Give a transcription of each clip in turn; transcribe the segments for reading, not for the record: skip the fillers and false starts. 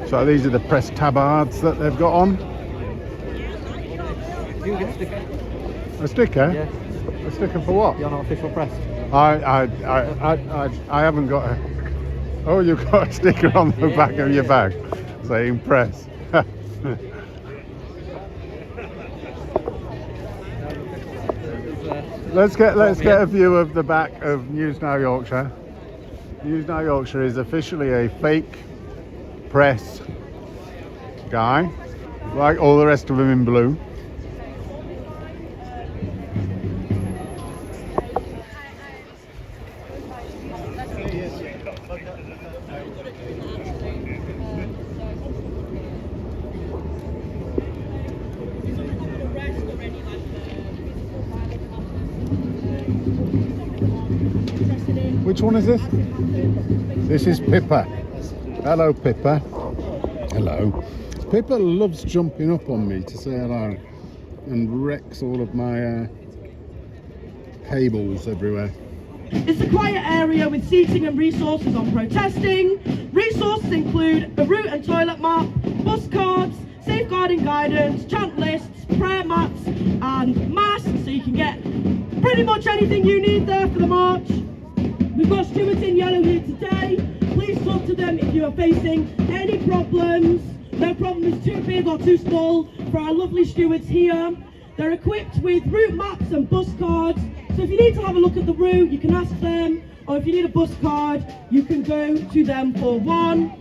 So these are the press tabards that they've got on. You get a sticker? A sticker? Yeah. A sticker for what? You're not official press. I haven't got a... Oh, you've got a sticker on the back of your bag saying press. Let's get a view of the back of News Now Yorkshire. News Now Yorkshire is officially a fake press guy, like all the rest of them in blue. Which one is this? This is Pippa. Hello, Pippa. Hello. Pippa loves jumping up on me to say hello and wrecks all of my cables everywhere. It's a quiet area with seating and resources on protesting. Resources include a route and toilet map, bus cards, safeguarding guidance, chant lists, prayer mats and masks, so you can get pretty much anything you need there for the march. We've got stewards in yellow here today. Please talk to them if you are facing any problems. No problem is too big or too small for our lovely stewards here. They're equipped with route maps and bus cards. So if you need to have a look at the route, you can ask them. Or if you need a bus card, you can go to them for one.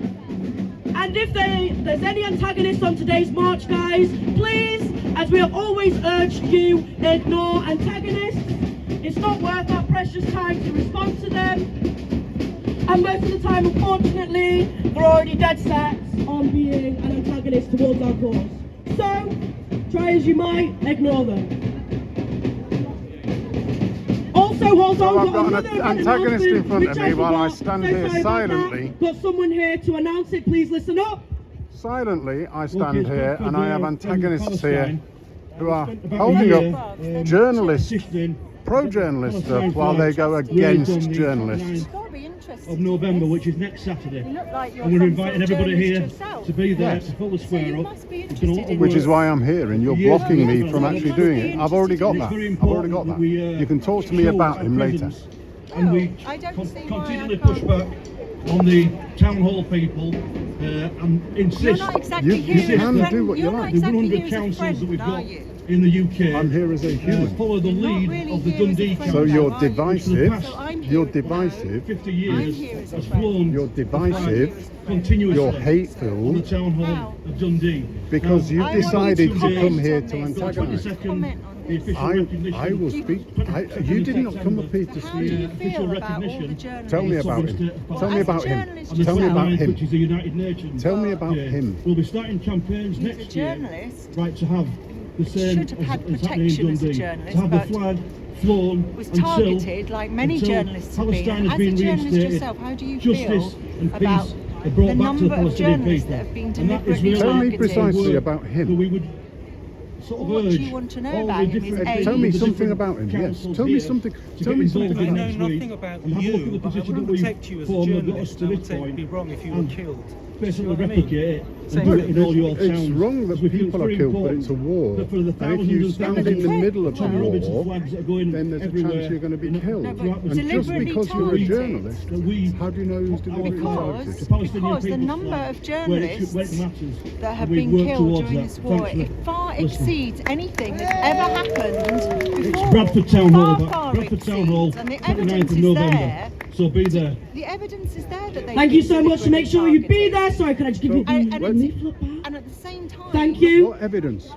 And if there's any antagonists on today's march, guys, please, as we have always urged you, ignore antagonists. It's not worth our precious time to respond to them. And most of the time, unfortunately, they're already dead set on being an antagonist towards our cause. So, try as you might, ignore them. Also, hold So on, I've got another an antagonist in front of me while I stand here sorry about silently. that. Got someone here to announce it, please listen up. Silently, I stand here and I have antagonists here who are Spent about holding a year, up journalists, assisting pro-journalist Palestine stuff while they go flags against raised on the journalists. 29th of November, which is next Saturday. You look like you're And we're some inviting sort of everybody here journalist yourself. to be there Yes. to pull the So square you up. must be We've done interested all the in Which is work. why I'm here and you're Yes, blocking me yes, from yes. actually doing it. I've already got And that. it's very I've already important got that that. we, You can talk to me show about our him later. presence. And we I don't see why continually I push can't. back on the town hall people and You're insist not exactly You here as a can friend. do what you You're like. not the exactly 100 here as a councils that friend, we've are got you? in the UK I'm here as a human. follow the You're not lead really of the here as a Dundee friend. So Council. you're Are you? divisive. So I'm here You're as a- divisive. 50 I'm years here as a has friend. flown You're divisive. continuously You're on the hateful town hall How? of Dundee. because Now, you I want decided you to to come comment here on to this. on the antagonize. 22nd, Comment on the this. official recognition. I will speak. You did not come up here to How do you speak. feel about all the recognition. journalists? Tell me of the about sovereign him. state of Tell me as a about him. journalist on the Tell me about 29th, him. which is the United Nations. Tell me about him. We'll be starting campaigns He's a next year, journalist. right, to have the same Should have had as happening in protection as a Dundee. journalist, To have the but flag flown was until targeted like many until journalists have been. Palestine has As a been journalist reinstated, yourself, how do you justice feel and about peace are brought the back to number the of Palestinian journalists people. that have been And that is deliberately really Tell me targeted? precisely work about him. that we would sort of What do urge you want to know all about the him? His different- age? Tell me the something different about him. Yes. councils Tell me here something. to Tell get me involved something in about know him. next week nothing about and have a look at you, the but I position would that we've protect you as a formed that got us journalist. to I this would say it would point be wrong if you were and killed. basically You know what I mean? replicate it So and do it in all your towns. It's wrong that We feel people are very killed, but important it's a war. that for the And if thousands you and stand thousands in the middle of a Tommy Robinson war, flags that are going then there's a everywhere chance you're going to be in- killed. No, but throughout the And just deliberately because you're a targeted. journalist, that we how do you know who's deliberately Because- targeted? the Palestinian Because the people's number flag, of where it journalists matters, that have we been work killed towards during that. this war, Thanks for it far listening. exceeds anything that's ever happened It's before. Bradford Town Hall, Far Bradford Town Hall, exceeds, and the 29th evidence of is November. there. So be there. The evidence is there that they. Thank you so much. To make sure you be there. Sorry, can I just give you And, the and, leaflet back? and at the same time, Thank you. What evidence?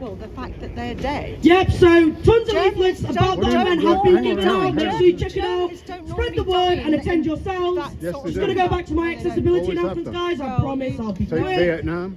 Well, the fact that they're dead. Yep, so tons of Journalists leaflets about don't- that event don't have been normally given die. out. Make sure you check it out. Journalists don't Spread the normally word die and attend in yourselves. that Yes, sort they of Just going to do. go back to my accessibility Always have announcements, done. guys. I promise I'll be Take quick. Vietnam.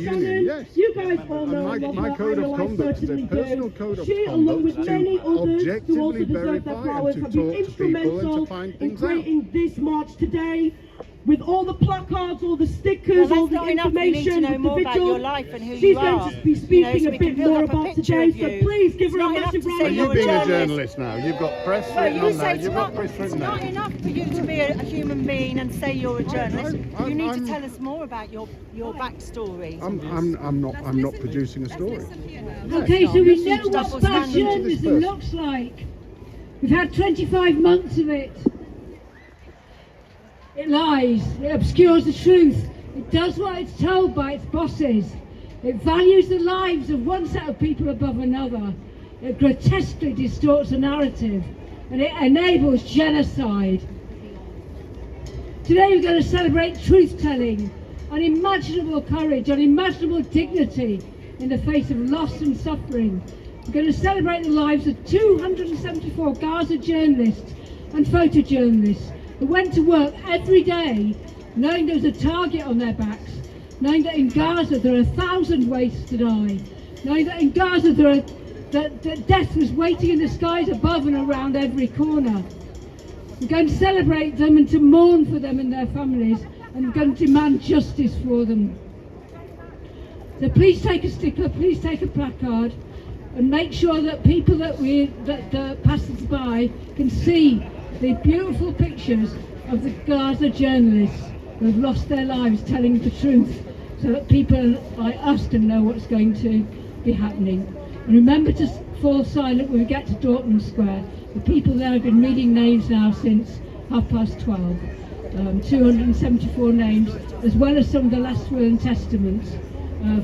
union, yes. You guys all know And and my love her, code I of know I conduct is a certainly personal do. code of She, along with conduct many to others who also objectively deserve their verify flowers, and have to been talk to people and instrumental to find in things out. creating this march today. With all the placards, all the stickers, Well, all that's the not enough. You need to information, know with more the about vigil. your life and who She's you going are. to be You know, speaking so a we can bit build more up a about picture today, of so you. please give It's her a not enough massive to round say of Are you you're a being a applause. journalist now? You've got press Well, written you on say there. it's You've got press it's written not there. enough for you to be a human being and say you're a journalist. You need to I'm- tell us more about your backstory. I'm not producing a story. Okay, so we know Double what bad standard. journalism Listen to this looks like. We've had 25 months of it. It lies, it obscures the truth, it does what it's told by its bosses, it values the lives of one set of people above another, it grotesquely distorts the narrative, and it enables genocide. Today we're going to celebrate truth-telling, unimaginable courage, unimaginable dignity, in the face of loss and suffering. We're going to celebrate the lives of 274 Gaza journalists and photojournalists who went to work every day knowing there was a target on their backs, knowing that in Gaza there are 1,000 ways to die, knowing that in Gaza that death was waiting in the skies above and around every corner. We're going to celebrate them and to mourn for them and their families, and we're going to demand justice for them. So please take a sticker, please take a placard, and make sure that people that passers by can see the beautiful pictures of the Gaza journalists who have lost their lives telling the truth, so that people like us can know what's going to be happening. And remember to fall silent when we get to Dortmund Square. The people there have been reading names now since 12:30. 274 names, as well as some of the last will and testaments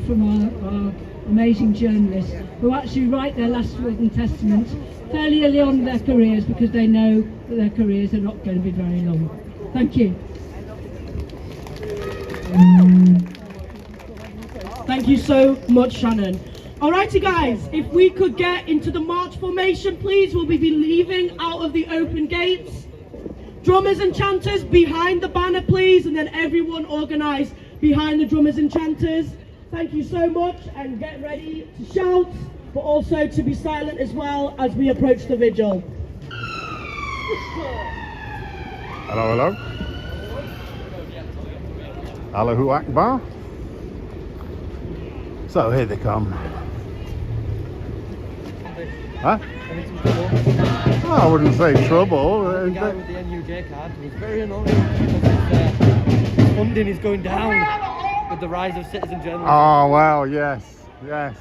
from our amazing journalists, who actually write their last will and testaments fairly early on in their careers, because they know that their careers are not going to be very long. Thank you. Thank you so much, Shannon. Alrighty guys, if we could get into the march formation, please. We'll be leaving out of the open gates. Drummers and chanters behind the banner, please, and then everyone organised behind the drummers and chanters. Thank you so much, and get ready to shout, but also to be silent as well as we approach the vigil. Hello, hello. Allahu Akbar. So here they come. Huh? Oh, I wouldn't say trouble. The guy with the NUJ card was very annoying because funding is going down with the rise of citizen journalism. Oh, well, yes, yes.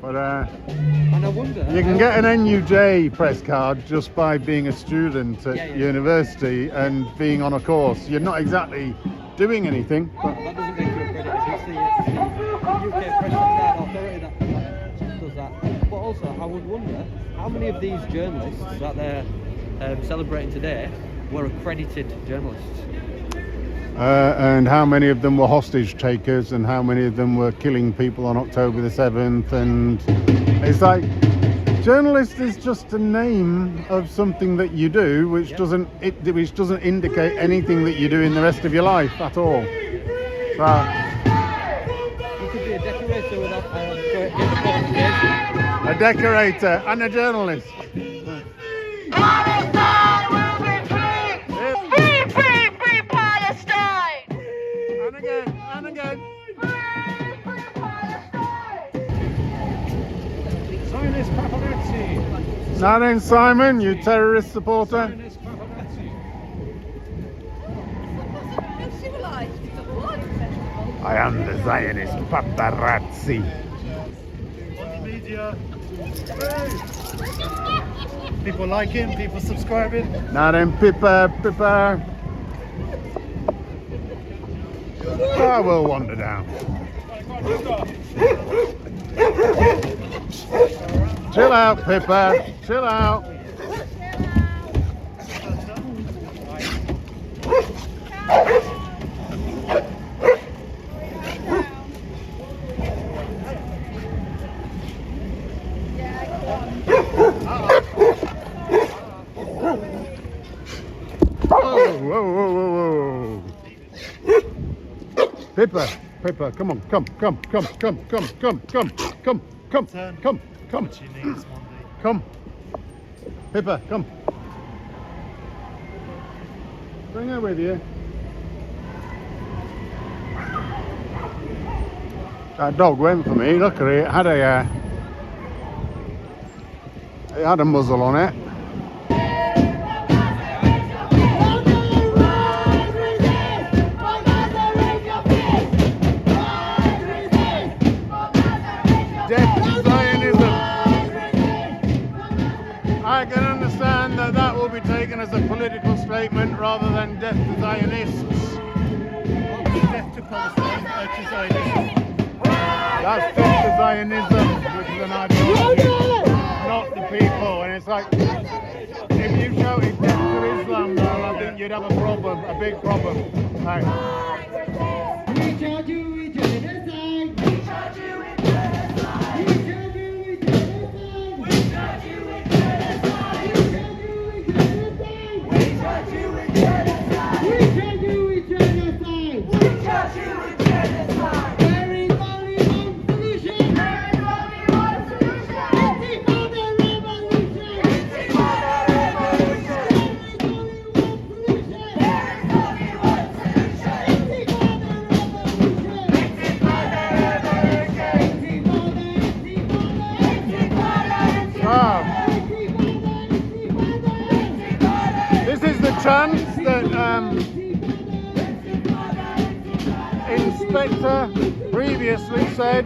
But and I wonder, you can get an NUJ press card just by being a student at university and being on a course. You're not exactly doing anything. But that doesn't make you accredited. It's the UK Press Card Authority that does that. But also, I would wonder how many of these journalists that they're celebrating today were accredited journalists. And how many of them were hostage takers, and how many of them were killing people on October the 7th? And it's like, journalist is just a name of something that you do, which doesn't indicate anything that you do in the rest of your life at all. So, You could be a decorator without getting the qualification. a decorator and a journalist. Palestine will be free! Free, free, free Palestine! And again, and again. Free, free Palestine! Zionist paparazzi! Now then, Simon, you terrorist supporter. Zionist paparazzi! I am the Zionist paparazzi. Media. People liking, people subscribing. Now then, Pippa. I will wander down. Chill out, Pippa. Chill out. Whoa. Pippa, come on, come. What she needs one day. Come. Pippa, come. Bring her with you. That dog went for me. Look at it. It had a muzzle on it. I can understand that will be taken as a political statement rather than death to Zionists. Death to Palestine, to Zionism. That's death to Zionism, which is an ideology, not the people. And it's like, if you shouted death to Islam, though, I think you'd have a problem, a big problem. Right. We charge you with genocide. We charge you with genocide. inspector previously said,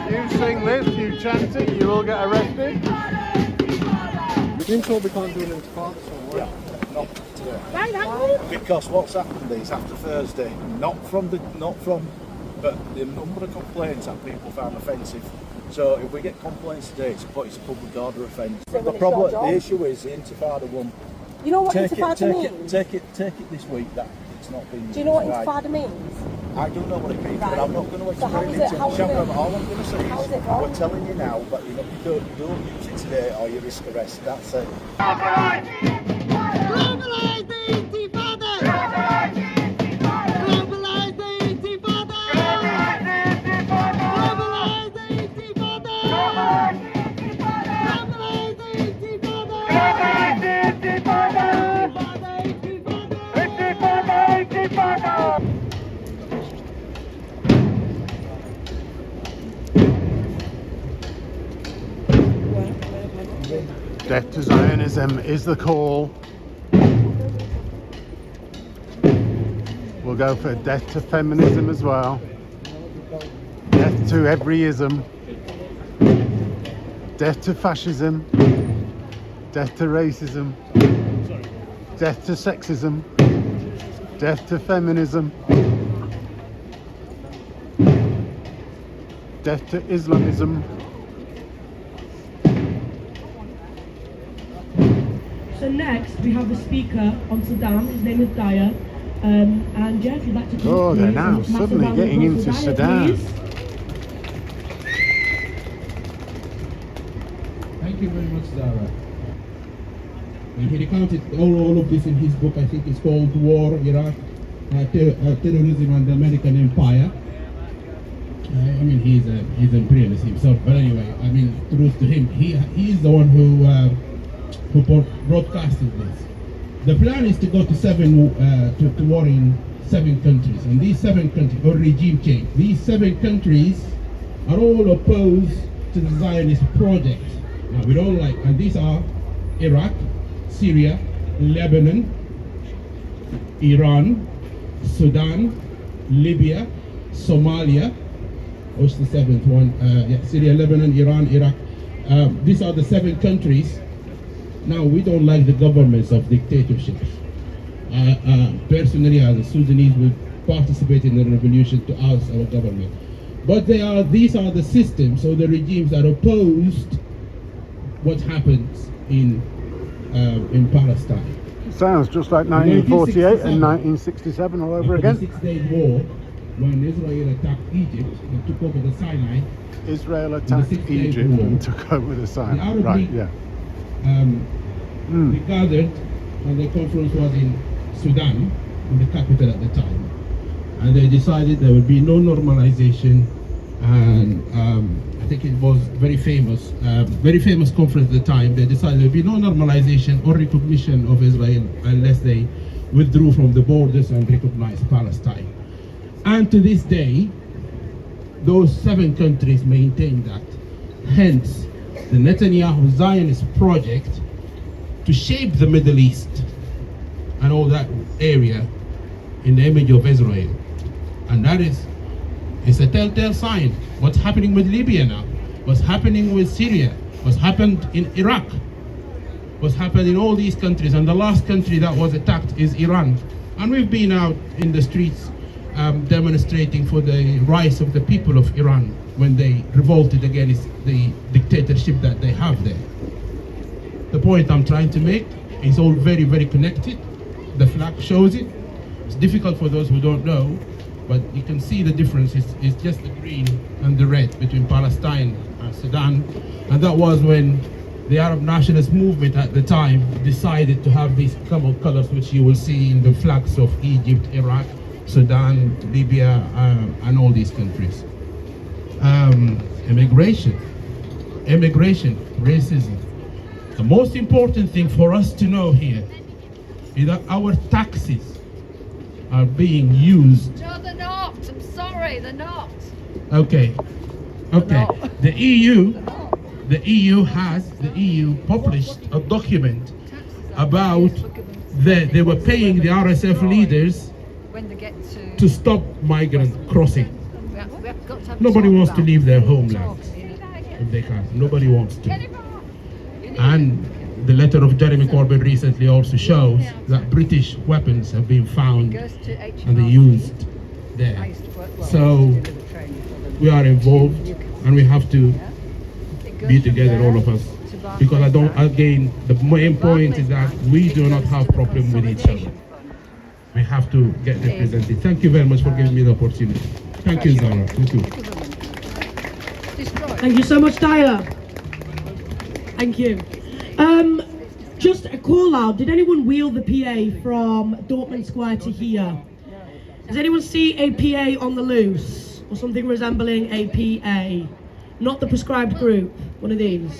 you sing this, you chant it, you will get arrested. Been told we can't do an interparts or Yeah, not today. Because what's happened is after Thursday, not from, but the number of complaints that people found offensive. So if we get complaints today, it's a public order offence. The issue is the Intifada one. You know what Intifada means? Take it this week that it's not been. Do you know what right. Intifada means? I do know what it means, Right. but I'm not going to explain how is it? to How you. is it? All I'm going to say How is it is, wrong? we're telling you now, but you don't use it today or you risk arrest. That's it. Globalize the Intifada! Globalize the Intifada! Globalize the Intifada! Globalize the Intifada! Globalize the Intifada! Globalize the Intifada! Globalize the Intifada! Intifada! Intifada! Death to Zionism is the call. We'll go for death to feminism as well. Death to every ism. Death to fascism. Death to racism. Death to sexism. Death to feminism. Death to Islamism. So next we have the speaker on Sudan. His name is Daya. And yeah, if you'd like to come Oh, they're please, now and massive suddenly round of getting applause into for Daya, Sudan. please. Thank you very much, Zara. And he recounted all of this in his book. I think it's called War, Iraq, Terrorism and the American Empire. I mean, he's an imperialist himself. But anyway, I mean, truth to him, he is the one who broadcasted this. The plan is to go to to war in 7 countries, and these 7 countries, or regime change. These 7 countries are all opposed to the Zionist project. Now, we don't like, and these are Iraq, Syria, Lebanon, Iran, Sudan, Libya, Somalia. What's the 7th one? Syria, Lebanon, Iran, Iraq. These are the 7 countries. Now, we don't like the governments of dictatorships. Personally, as a Sudanese, we participate in the revolution to oust our government. But these are the systems, or the regimes that opposed what happens in Palestine. Sounds just like 1948 and 1967 all over again. The 6-Day War, when Israel attacked Egypt and took over the Sinai. Israel attacked Egypt and took over the Sinai. The Arab Right, League, yeah. They gathered, and the conference was in Sudan, in the capital at the time. And they decided there would be no normalization, and I think it was very famous conference at the time. They decided there would be no normalization or recognition of Israel unless they withdrew from the borders and recognized Palestine. And to this day, those 7 countries maintain that. Hence, the Netanyahu Zionist project to shape the Middle East and all that area in the image of Israel. And that it's a telltale sign. What's happening with Libya now? What's happening with Syria? What's happened in Iraq? What's happened in all these countries? And the last country that was attacked is Iran. And we've been out in the streets demonstrating for the rights of the people of Iran when they revolted against the dictatorship that they have there. The point I'm trying to make is all very, very connected. The flag shows it. It's difficult for those who don't know, but you can see the difference. It's just the green and the red between Palestine and Sudan. And that was when the Arab nationalist movement at the time decided to have these common colors, which you will see in the flags of Egypt, Iraq, Sudan, Libya, and all these countries. Immigration, racism. The most important thing for us to know here is that our taxes are being used. No, they're not. I'm sorry, they're not. Okay. The EU published a document about they were paying the RSF leaders when they get to to stop migrant crossing. We have got to have Nobody talk wants to about leave their it. homeland Talk. if they can. Nobody wants to. And the letter of Jeremy Corbyn recently also shows that British weapons have been found and they're used there. So we are involved and we have to be together, all of us. Because again, the main point is that we do not have problem with each other. We have to get represented. Thank you very much for giving me the opportunity. Thank you, Zara. Thank you. Thank you so much, Tyler. Thank you. Just a call out. Did anyone wheel the PA from Dortmund Square to here? Does anyone see a PA on the loose or something resembling a PA? Not the prescribed group. One of these.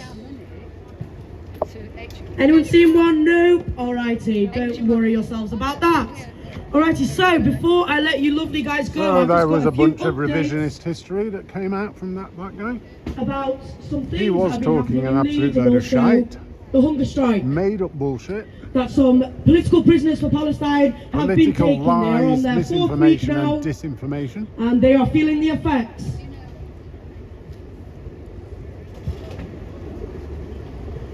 Anyone seen one? Nope. Alrighty. Don't worry yourselves about that. Alrighty. So before I let you lovely guys go, So I've there just was got a few bunch of updates revisionist history that came out from that guy. about some things He was that have been talking happening an in absolute Leeds and load of also shite. The hunger strike. Made up bullshit. That some political prisoners for Palestine have been Political taken. They are on lies, their 4th week misinformation now, and disinformation. and they are feeling the effects.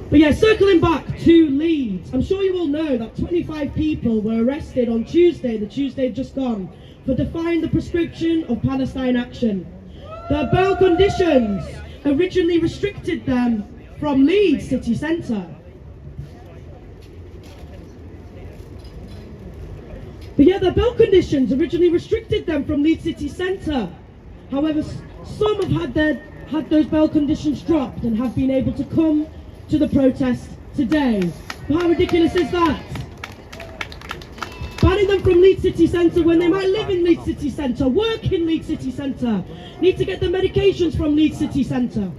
But yeah, circling back to Leeds, I'm sure you all know that 25 people were arrested on Tuesday, the Tuesday just gone, for defying the prescription of Palestine action. Their bail conditions originally restricted them from Leeds city centre. But yeah, their bail conditions originally restricted them from Leeds city centre. However, some have had those bail conditions dropped and have been able to come to the protest today. But how ridiculous is that? Banning them from Leeds city centre when they might live in Leeds city centre, work in Leeds city centre, need to get their medications from Leeds city centre.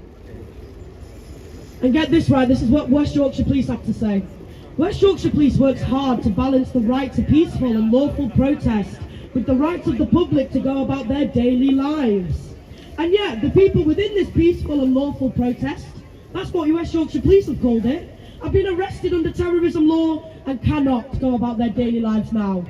And get this right, this is what West Yorkshire Police have to say. West Yorkshire Police works hard to balance the right to peaceful and lawful protest with the rights of the public to go about their daily lives. And yet, the people within this peaceful and lawful protest, that's what West Yorkshire Police have called it, have been arrested under terrorism law and cannot go about their daily lives now.